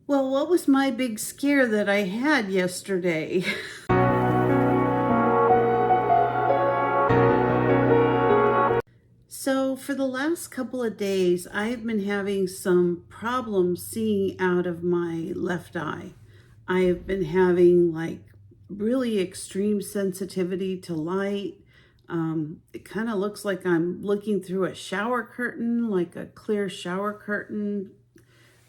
Well, what was my big scare that I had yesterday? So for the last couple of days, I've been having some problems seeing out of my left eye. I've been having like really extreme sensitivity to light. It kind of looks like I'm looking through a shower curtain, like a clear shower curtain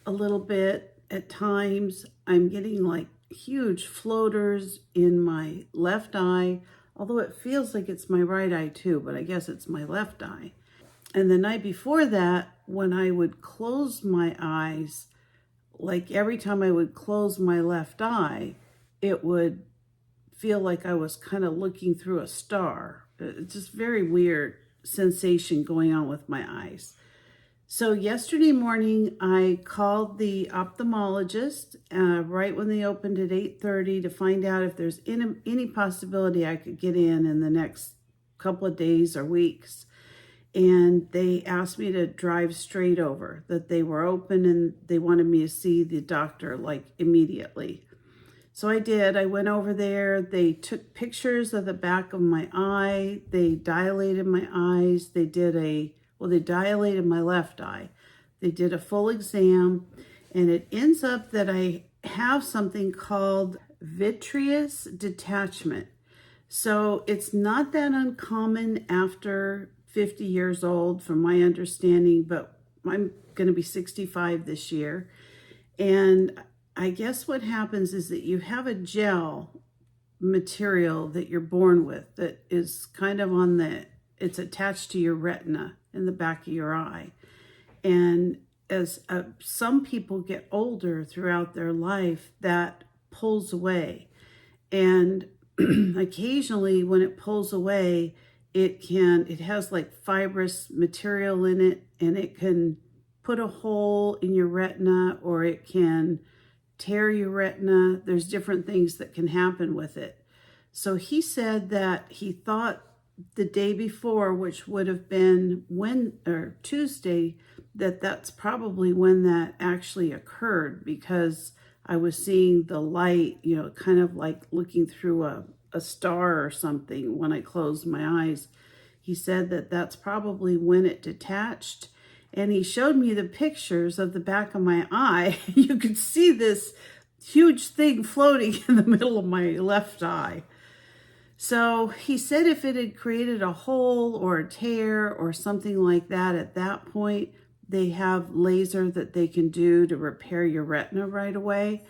a little bit at times. I'm getting like huge floaters in my left eye, although it feels like it's my right eye too, but I guess it's my left eye. And the night before that, when I would close my eyes, like every time I would close my left eye, it would feel like I was kind of looking through a star. It's just very weird sensation going on with my eyes. So yesterday morning, I called the ophthalmologist right when they opened at 8:30 to find out if there's any possibility I could get in the next couple of days or weeks. And they asked me to drive straight over, that they were open and they wanted me to see the doctor like immediately. So I did. I went over there. They took pictures of the back of my eye. They dilated my eyes. They dilated my left eye. They did a full exam, and it ends up that I have something called vitreous detachment. So it's not that uncommon after 50 years old, from my understanding, but I'm going to be 65 this year. And I guess what happens is that you have a gel material that you're born with that is kind of it's attached to your retina in the back of your eye. And as some people get older throughout their life, that pulls away. And occasionally when it pulls away, it has like fibrous material in it, and it can put a hole in your retina, or it can tear your retina. There's different things that can happen with it. So he said that he thought the day before, which would have been Tuesday, that's probably when that actually occurred, because I was seeing the light, kind of like looking through a star or something when I closed my eyes. He said that that's probably when it detached. And he showed me the pictures of the back of my eye. You could see this huge thing floating in the middle of my left eye. So he said if it had created a hole or a tear or something like that, at that point, they have laser that they can do to repair your retina right away.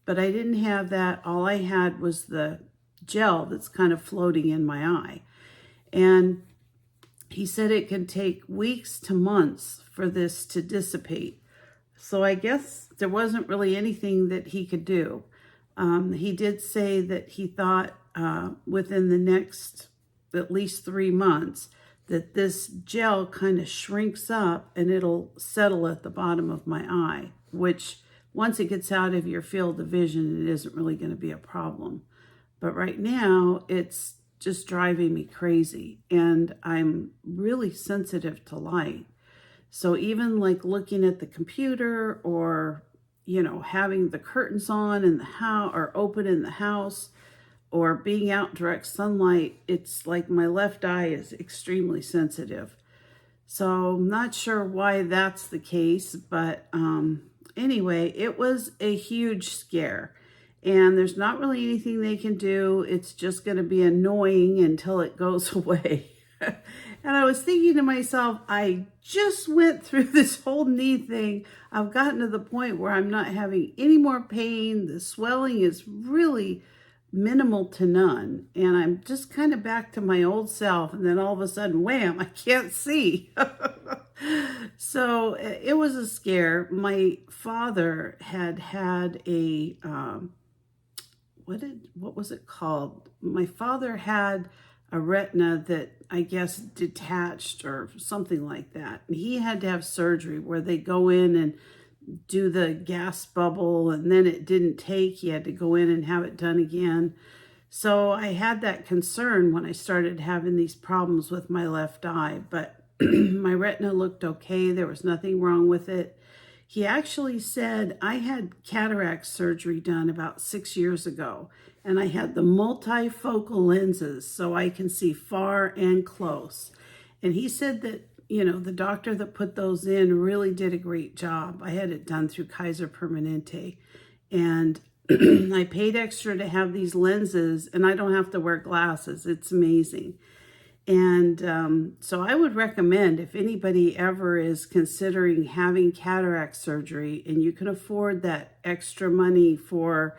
But I didn't have that. All I had was the gel that's kind of floating in my eye. And he said it can take weeks to months for this to dissipate. So I guess there wasn't really anything that he could do. He did say that he thought within the next at least 3 months that this gel kind of shrinks up and it'll settle at the bottom of my eye, which once it gets out of your field of vision, it isn't really going to be a problem. But right now, it's just driving me crazy, and I'm really sensitive to light. So even like looking at the computer, or having the curtains on in the house or open in the house, or being out in direct sunlight, it's like my left eye is extremely sensitive. So I'm not sure why that's the case, but anyway, it was a huge scare. And there's not really anything they can do. It's just going to be annoying until it goes away. And I was thinking to myself, I just went through this whole knee thing. I've gotten to the point where I'm not having any more pain. The swelling is really minimal to none. And I'm just kind of back to my old self. And then all of a sudden, wham, I can't see. So it was a scare. My father had a... what was it called? My father had a retina that I guess detached or something like that. And he had to have surgery where they go in and do the gas bubble, and then it didn't take. He had to go in and have it done again. So I had that concern when I started having these problems with my left eye, but my retina looked okay. There was nothing wrong with it. He actually said, I had cataract surgery done about 6 years ago, and I had the multifocal lenses so I can see far and close. And he said that, you know, the doctor that put those in really did a great job. I had it done through Kaiser Permanente, and I paid extra to have these lenses, and I don't have to wear glasses. It's amazing. And so I would recommend, if anybody ever is considering having cataract surgery and you can afford that extra money for,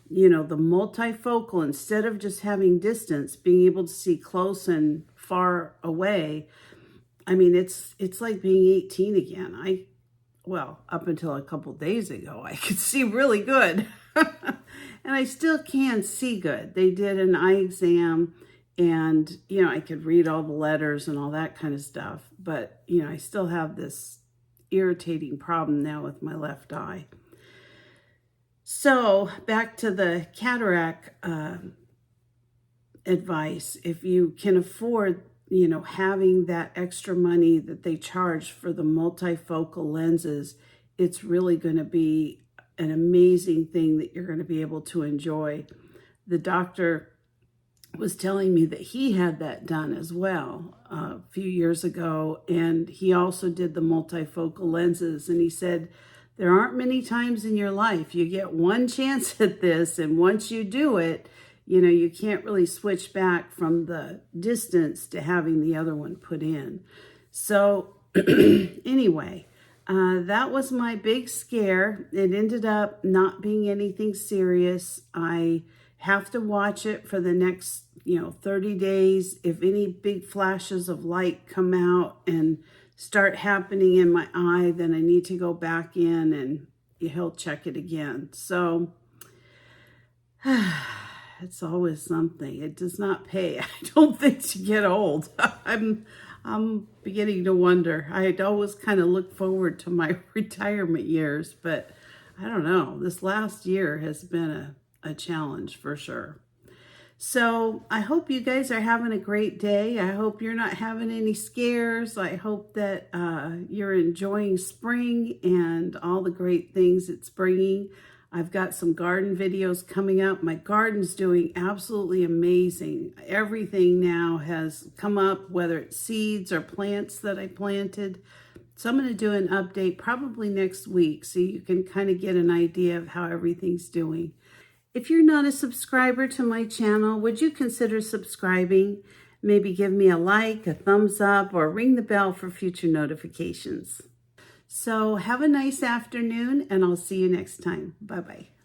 you know, the multifocal, instead of just having distance, being able to see close and far away. I mean, it's like being 18 again. Well, up until a couple days ago, I could see really good. And I still can see good. They did an eye exam, and, you know, I could read all the letters and all that kind of stuff. But, you know, I still have this irritating problem now with my left eye. So back to the cataract advice. If you can afford, you know, having that extra money that they charge for the multifocal lenses, it's really going to be an amazing thing that you're going to be able to enjoy. The doctor was telling me that he had that done as well a few years ago, and he also did the multifocal lenses, and he said there aren't many times in your life you get one chance at this, and once you do it, you know, you can't really switch back from the distance to having the other one put in. So anyway, that was my big scare. It ended up not being anything serious. I have to watch it for the next, 30 days. If any big flashes of light come out and start happening in my eye, then I need to go back in and he'll check it again. So it's always something. It does not pay, I don't think, to get old. I'm beginning to wonder. I'd always kind of look forward to my retirement years, but I don't know. This last year has been a challenge for sure. So I hope you guys are having a great day. I hope you're not having any scares. I hope that you're enjoying spring and all the great things it's bringing. I've got some garden videos coming up. My garden's doing absolutely amazing. Everything now has come up, whether it's seeds or plants that I planted. So I'm going to do an update probably next week so you can kind of get an idea of how everything's doing. If you're not a subscriber to my channel, would you consider subscribing? Maybe give me a like, a thumbs up, or ring the bell for future notifications. So have a nice afternoon, and I'll see you next time. Bye-bye.